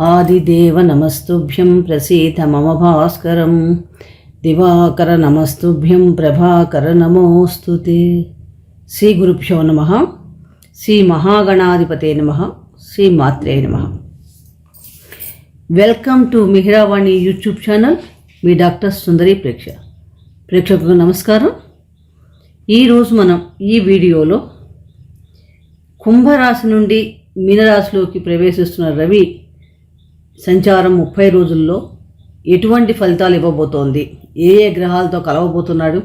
ఆదిదేవ నమస్తుభ్యం ప్రసీద మమ భాస్కరం దివాకర నమస్తుభ్యం ప్రభాకర నమోస్తుతే. శ్రీ గురుభ్యో నమః. శ్రీ మహాగణాధిపతే నమః. శ్రీ మాత్రే నమః. Welcome to Mihiravani YouTube channel. మీ డాక్టర్ సుందరి ప్రేక్షకులకు నమస్కారం. ఈరోజు మనం ఈ వీడియోలో కుంభరాశి నుండి మీనరాశిలోకి ప్రవేశిస్తున్న రవి సంచారం 30 రోజుల్లో ఎటువంటి ఫలితాలు ఇవ్వబోతోంది, ఏ ఏ గ్రహాలతో కలవబోతున్నాడు,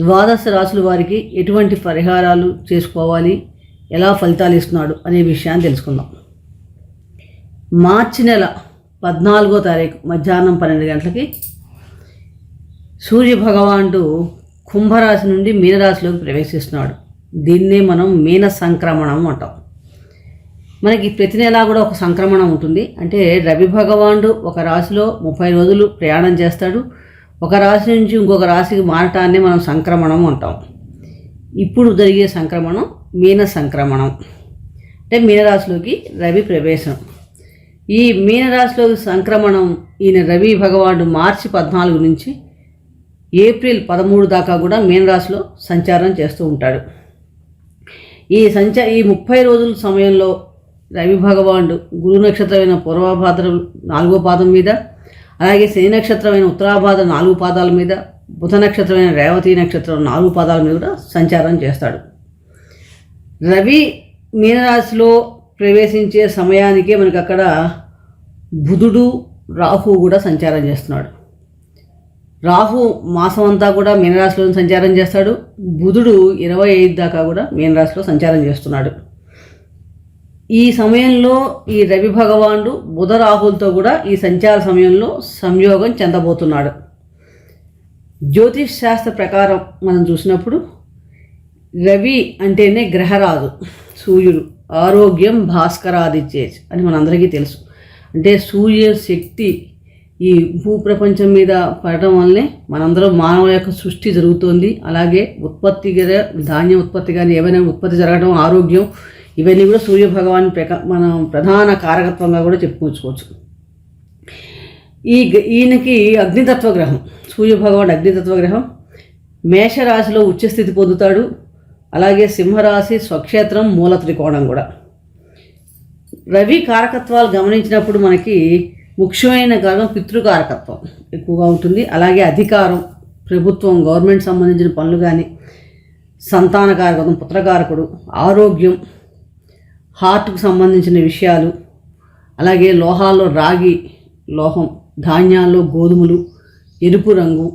ద్వాదశ రాశుల వారికి ఎటువంటి పరిహారాలు చేసుకోవాలి, ఎలా ఫలితాలు ఇస్తున్నాడు అనే విషయాన్ని తెలుసుకుందాం. మార్చి నెల 14వ తారీఖు మధ్యాహ్నం 12 గంటలకి సూర్యభగవానుడు కుంభరాశి నుండి మీనరాశిలోకి ప్రవేశిస్తున్నాడు. దీన్నే మనం మీన సంక్రమణం అంటాం. మనకి ప్రతి నెలా కూడా ఒక సంక్రమణం ఉంటుంది. అంటే రవి భగవానుడు ఒక రాశిలో 30 రోజులు ప్రయాణం చేస్తాడు. ఒక రాశి నుంచి ఇంకొక రాశికి మారటాన్ని మనం సంక్రమణం అంటాం. ఇప్పుడు జరిగే సంక్రమణం మీన సంక్రమణం, అంటే మీనరాశిలోకి రవి ప్రవేశం. ఈ మీనరాశిలోకి సంక్రమణం ఈయన రవి భగవానుడు మార్చి 14 నుంచి ఏప్రిల్ 13 దాకా కూడా మీనరాశిలో సంచారం చేస్తూ ఉంటాడు. ఈ 30 రోజుల సమయంలో రవి భగవానుడు గురు నక్షత్రమైన పూర్వభాద్ర 4వ పాదం మీద, అలాగే శని నక్షత్రమైన ఉత్తరాభాద్ర 4 పాదాల మీద, బుధ నక్షత్రమైన రేవతి నక్షత్రం 4 పాదాల మీద కూడా సంచారం చేస్తాడు. రవి మీనరాశిలో ప్రవేశించే సమయానికే మనకు అక్కడ బుధుడు రాహు కూడా సంచారం చేస్తున్నాడు. రాహు మాసం అంతా కూడా మీనరాశిలో సంచారం చేస్తాడు. బుధుడు 25 దాకా కూడా మీనరాశిలో సంచారం చేస్తున్నాడు. ఈ సమయంలో ఈ రవి భగవానుడు బుధ రాహులతో కూడా ఈ సంచార సమయంలో సంయోగం చెందబోతున్నాడు. జ్యోతిష్ శాస్త్ర ప్రకారం మనం చూసినప్పుడు రవి అంటేనే గ్రహరాజు, సూర్యుడు. ఆరోగ్యం భాస్కరాదిచ్చేజ్ అని మనందరికీ తెలుసు. అంటే సూర్య శక్తి ఈ భూప్రపంచం మీద పడటం వల్లనే మనందరం మానవ యొక్క సృష్టి జరుగుతోంది. అలాగే ఉత్పత్తి ధాన్యం ఉత్పత్తి కానీ ఏవైనా ఉత్పత్తి జరగడం, ఆరోగ్యం, ఇవన్నీ కూడా సూర్యభగవాన్ మనం ప్రధాన కారకత్వంగా కూడా చెప్పుకోవచ్చు. ఈయనకి అగ్నితత్వ గ్రహం, సూర్యభగవాన్ అగ్నితత్వ గ్రహం. మేషరాశిలో ఉచ్చస్థితి పొందుతాడు. అలాగే సింహరాశి స్వక్షేత్రం మూల త్రికోణం కూడా. రవి కారకత్వాలు గమనించినప్పుడు మనకి ముఖ్యమైన కారణం పితృకారకత్వం ఎక్కువగా ఉంటుంది. అలాగే అధికారం, ప్రభుత్వం, గవర్నమెంట్ సంబంధించిన పనులు కానీ, సంతానకారకత్వం, పుత్రకారకుడు, ఆరోగ్యం, హార్ట్కు సంబంధించిన విషయాలు, అలాగే లోహాల్లో రాగి లోహం, ధాన్యాల్లో గోధుమలు, ఎరుపు రంగు,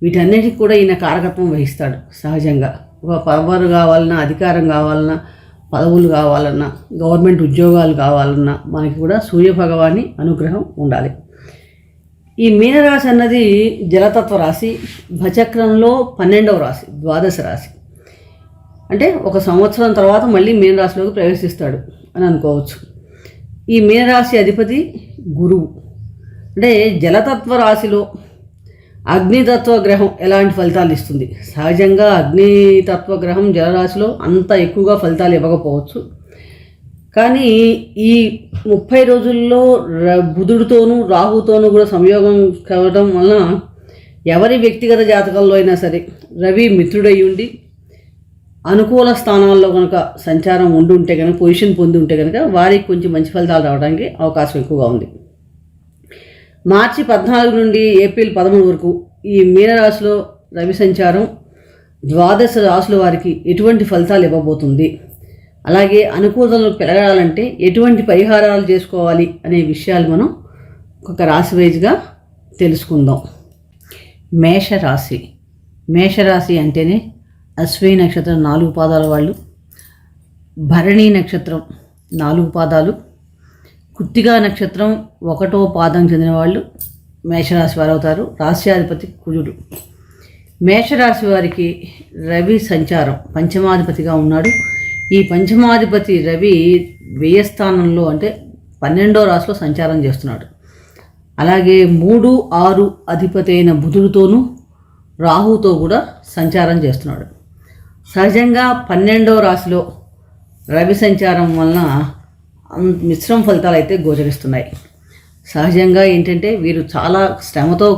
వీటన్నిటికి కూడా ఈయన కారకత్వం వహిస్తాడు. సహజంగా ఒక పవర్ కావాలన్నా, అధికారం కావాలన్నా, పదవులు కావాలన్నా, గవర్నమెంట్ ఉద్యోగాలు కావాలన్నా మనకి కూడా సూర్యభగవాని అనుగ్రహం ఉండాలి. ఈ మీనరాశి అన్నది జలతత్వ రాశి. భచక్రంలో 12వ రాశి, ద్వాదశ రాశి. అంటే ఒక సంవత్సరం తర్వాత మళ్ళీ మీనరాశిలోకి ప్రవేశిస్తాడు అని అనుకోవచ్చు. ఈ మీనరాశి అధిపతి గురువు. అంటే జలతత్వ రాశిలో అగ్నితత్వ గ్రహం ఎలాంటి ఫలితాలు ఇస్తుంది? సహజంగా అగ్నితత్వ గ్రహం జలరాశిలో అంత ఎక్కువగా ఫలితాలు ఇవ్వకపోవచ్చు. కానీ ఈ 30 రోజుల్లో బుధుడితోనూ రాహుతోనూ కూడా సంయోగం కావడం వలన ఎవరి వ్యక్తిగత జాతకంలో అయినా సరే రవి మిత్రుడై ఉండి అనుకూల స్థానాల్లో కనుక సంచారం ఉండుంటే కనుక, పొజిషన్ పొంది ఉంటే కనుక వారికి కొంచెం మంచి ఫలితాలు రావడానికి అవకాశం ఎక్కువగా ఉంది. మార్చి 14 నుండి ఏప్రిల్ 13 వరకు ఈ మీనరాశిలో రవి సంచారం ద్వాదశ రాశుల వారికి ఎటువంటి ఫలితాలు ఇవ్వబోతుంది, అలాగే అనుకూలతలు పెరగాలంటే ఎటువంటి పరిహారాలు చేసుకోవాలి అనే విషయాలు మనం ఒక రాశి వైజ్గా తెలుసుకుందాం. మేషరాశి. మేషరాశి అంటేనే అశ్విని నక్షత్రం 4 పాదాల వాళ్ళు, భరణి నక్షత్రం 4 పాదాలు, కృత్తికా నక్షత్రం 1వ పాదం చెందిన వాళ్ళు మేషరాశి వారు అవుతారు. రాశ్యాధిపతి కుజుడు. మేషరాశి వారికి రవి సంచారం పంచమాధిపతిగా ఉన్నాడు. ఈ పంచమాధిపతి రవి వ్యయస్థానంలో అంటే 12వ రాశిలో సంచారం చేస్తున్నాడు. అలాగే 3, 6 అధిపతి అయిన బుధుడితోనూ రాహుతో కూడా సంచారం చేస్తున్నాడు. సహజంగా 12వ రాశిలో రవి సంచారం వలన మిశ్రమ ఫలితాలు అయితే గోచరిస్తున్నాయి. సహజంగా ఏంటంటే వీరు చాలా శ్రమతో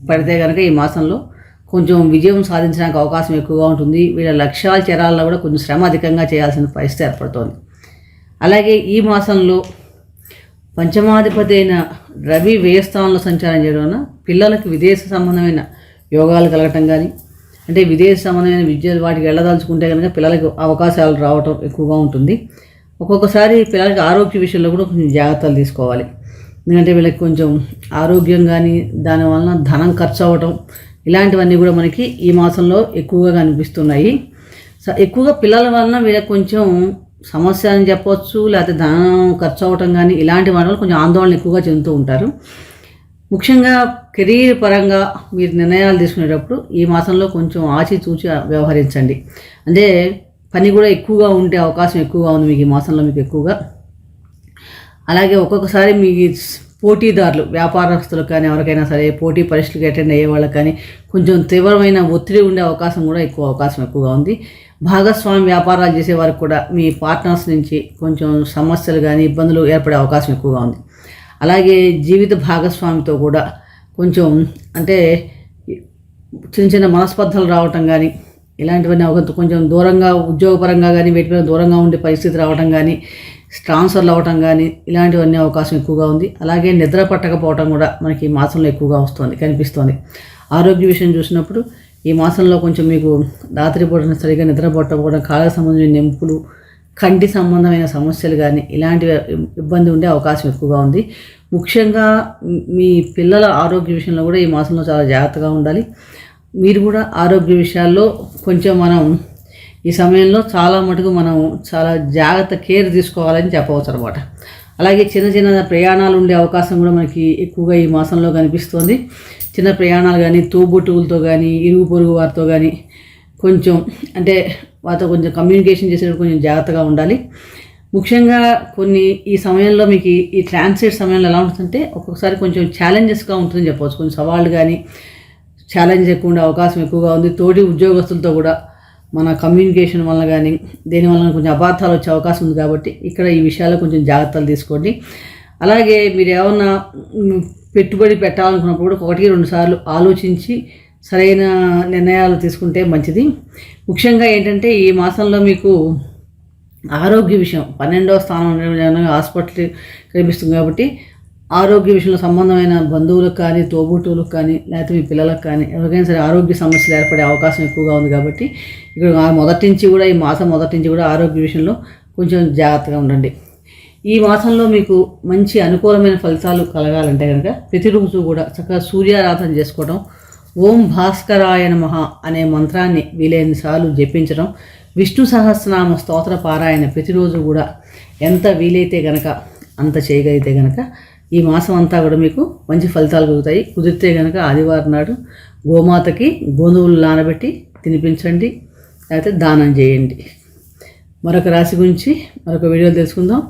పడితే కనుక ఈ మాసంలో కొంచెం విజయం సాధించడానికి అవకాశం ఎక్కువగా ఉంటుంది. వీళ్ళ లక్ష్యాలు చేరాలలో కూడా కొంచెం శ్రమ అధికంగా చేయాల్సిన పరిస్థితి ఏర్పడుతోంది. అలాగే ఈ మాసంలో పంచమాధిపతి అయిన రవి వ్యయస్థానంలో సంచారం చేయడం వలన పిల్లలకు విదేశ సంబంధమైన యోగాలు కలగటం కానీ, అంటే విదేశ సంబంధమైన విద్య వాటికి వెళ్ళదలుచుకుంటే కనుక పిల్లలకు అవకాశాలు రావటం ఎక్కువగా ఉంటుంది. ఒక్కొక్కసారి పిల్లలకి ఆరోగ్య విషయంలో కూడా కొంచెం జాగ్రత్తలు తీసుకోవాలి. ఎందుకంటే వీళ్ళకి కొంచెం ఆరోగ్యం కానీ, దానివలన ధనం ఖర్చు అవ్వటం, ఇలాంటివన్నీ కూడా మనకి ఈ మాసంలో ఎక్కువగా కనిపిస్తున్నాయి. ఎక్కువగా పిల్లల వలన వీళ్ళకి కొంచెం సమస్య అని చెప్పవచ్చు, లేకపోతే ధనం ఖర్చు అవ్వటం కానీ, ఇలాంటి వాటి వల్ల కొంచెం ఆందోళన ఎక్కువగా చెందుతూ ఉంటారు. ముఖ్యంగా కెరీర్ పరంగా మీరు నిర్ణయాలు తీసుకునేటప్పుడు ఈ మాసంలో కొంచెం ఆచితూచి వ్యవహరించండి. అంటే పని కూడా ఎక్కువగా ఉండే అవకాశం ఎక్కువగా ఉంది మీకు ఈ మాసంలో మీకు ఎక్కువగా. అలాగే ఒక్కొక్కసారి మీ పోటీదారులు, వ్యాపారస్తులకు కానీ, ఎవరికైనా సరే పోటీ పరీక్షలకు అటెండ్ అయ్యే వాళ్ళకి కానీ కొంచెం తీవ్రమైన ఒత్తిడి ఉండే అవకాశం కూడా అవకాశం ఎక్కువగా ఉంది. భాగస్వామి వ్యాపారాలు చేసే వారికి కూడా మీ పార్ట్నర్స్ నుంచి కొంచెం సమస్యలు కానీ, ఇబ్బందులు ఏర్పడే అవకాశం ఎక్కువగా ఉంది. అలాగే జీవిత భాగస్వామితో కూడా కొంచెం అంటే చిన్న చిన్న మనస్పర్ధలు రావటం కానీ, ఇలాంటివన్నీ కొంచెం దూరంగా ఉద్యోగపరంగా కానీ వీటిపైన దూరంగా ఉండే పరిస్థితి రావటం కానీ, ట్రాన్స్ఫర్లు అవ్వటం కానీ, ఇలాంటివన్నీ అవకాశం ఎక్కువగా ఉంది. అలాగే నిద్ర పట్టకపోవటం కూడా మనకి ఈ మాసంలో ఎక్కువగా కనిపిస్తోంది. ఆరోగ్య విషయం చూసినప్పుడు ఈ మాసంలో కొంచెం మీకు రాత్రిపూట సరిగా నిద్ర పట్టకపోవడం, కాళ్ళకు సంబంధించిన నొప్పులు, కంటి సంబంధమైన సమస్యలు కానీ ఇలాంటి ఇబ్బంది ఉండే అవకాశం ఎక్కువగా ఉంది. ముఖ్యంగా మీ పిల్లల ఆరోగ్య విషయంలో కూడా ఈ మాసంలో చాలా జాగ్రత్తగా ఉండాలి. మీరు కూడా ఆరోగ్య విషయాల్లో కొంచెం మనం ఈ సమయంలో చాలా మటుకు మనం చాలా జాగ్రత్త కేర్ తీసుకోవాలని చెప్పవచ్చు అనమాట. అలాగే చిన్న చిన్న ప్రయాణాలు ఉండే అవకాశం కూడా మనకి ఎక్కువగా ఈ మాసంలో కనిపిస్తుంది. చిన్న ప్రయాణాలు కానీ, తోబుట్టువులతో కానీ, ఇరుగు పొరుగు వారితో కానీ కొంచెం అంటే వారితో కొంచెం కమ్యూనికేషన్ చేసేటప్పుడు కొంచెం జాగ్రత్తగా ఉండాలి. ముఖ్యంగా ఈ సమయంలో మీకు ఈ ట్రాన్సిట్ సమయంలో ఎలా ఉంటుందంటే ఒక్కొక్కసారి కొంచెం ఛాలెంజెస్గా ఉంటుందని చెప్పవచ్చు. కొంచెం సవాళ్ళు కానీ, ఛాలెంజ్ ఎక్కువ ఉండే అవకాశం ఎక్కువగా ఉంది. తోటి ఉద్యోగస్తులతో కూడా మన కమ్యూనికేషన్ వల్ల కానీ దేనివల్ల కొంచెం అపార్థాలు వచ్చే అవకాశం ఉంది. కాబట్టి ఇక్కడ ఈ విషయాల్లో కొంచెం జాగ్రత్తలు తీసుకోండి. అలాగే మీరు ఏమన్నా పెట్టుబడి పెట్టాలనుకున్నప్పుడు కూడా 1-2 సార్లు ఆలోచించి సరైన నిర్ణయాలు తీసుకుంటే మంచిది. ముఖ్యంగా ఏంటంటే ఈ మాసంలో మీకు ఆరోగ్య విషయం 12వ స్థానం హాస్పిటల్ కనిపిస్తుంది. కాబట్టి ఆరోగ్య విషయంలో సంబంధమైన బంధువులకు కానీ, తోబుట్టువులకు కానీ, లేకపోతే మీ పిల్లలకు కానీ ఎవరికైనా సరే ఆరోగ్య సమస్యలు ఏర్పడే అవకాశం ఎక్కువగా ఉంది. కాబట్టి ఇక్కడ ఈ మాసం మొదటి నుంచి కూడా ఆరోగ్య విషయంలో కొంచెం జాగ్రత్తగా ఉండండి. ఈ మాసంలో మీకు మంచి అనుకూలమైన ఫలితాలు కలగాలంటే కనుక ప్రతిరోజు కూడా చక్కగా సూర్యారాధన చేసుకోవడం, ఓం భాస్కరాయ నమః అనే మంత్రాన్ని వీలైనసార్లు జపించడం, విష్ణు సహస్రనామ స్తోత్ర పారాయణ ప్రతిరోజు కూడా ఎంత వీలైతే కనుక అంత చేయగలిగితే కనుక ఈ మాసం అంతా కూడా మీకు మంచి ఫలితాలు కలుగుతాయి. కుదిరితే కనుక ఆదివారం నాడు గోమాతకి గోధుమలు నానబెట్టి తినిపించండి, లేకపోతే దానం చేయండి. మరొక రాశి గురించి మరొక వీడియోలో తెలుసుకుందాం.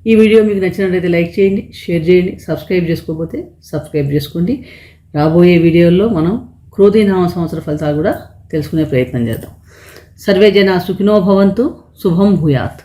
ఈ వీడియో మీకు నచ్చినట్లయితే లైక్ చేయండి, షేర్ చేయండి. సబ్స్క్రైబ్ చేసుకోకపోతే సబ్స్క్రైబ్ చేసుకోండి. రాబోయే వీడియోల్లో మనం క్రోధీనామ సంవత్సర ఫలితాలు కూడా తెలుసుకునే ప్రయత్నం చేద్దాం. సర్వే జనా సుఖినో భవంతు. శుభం భూయాత్.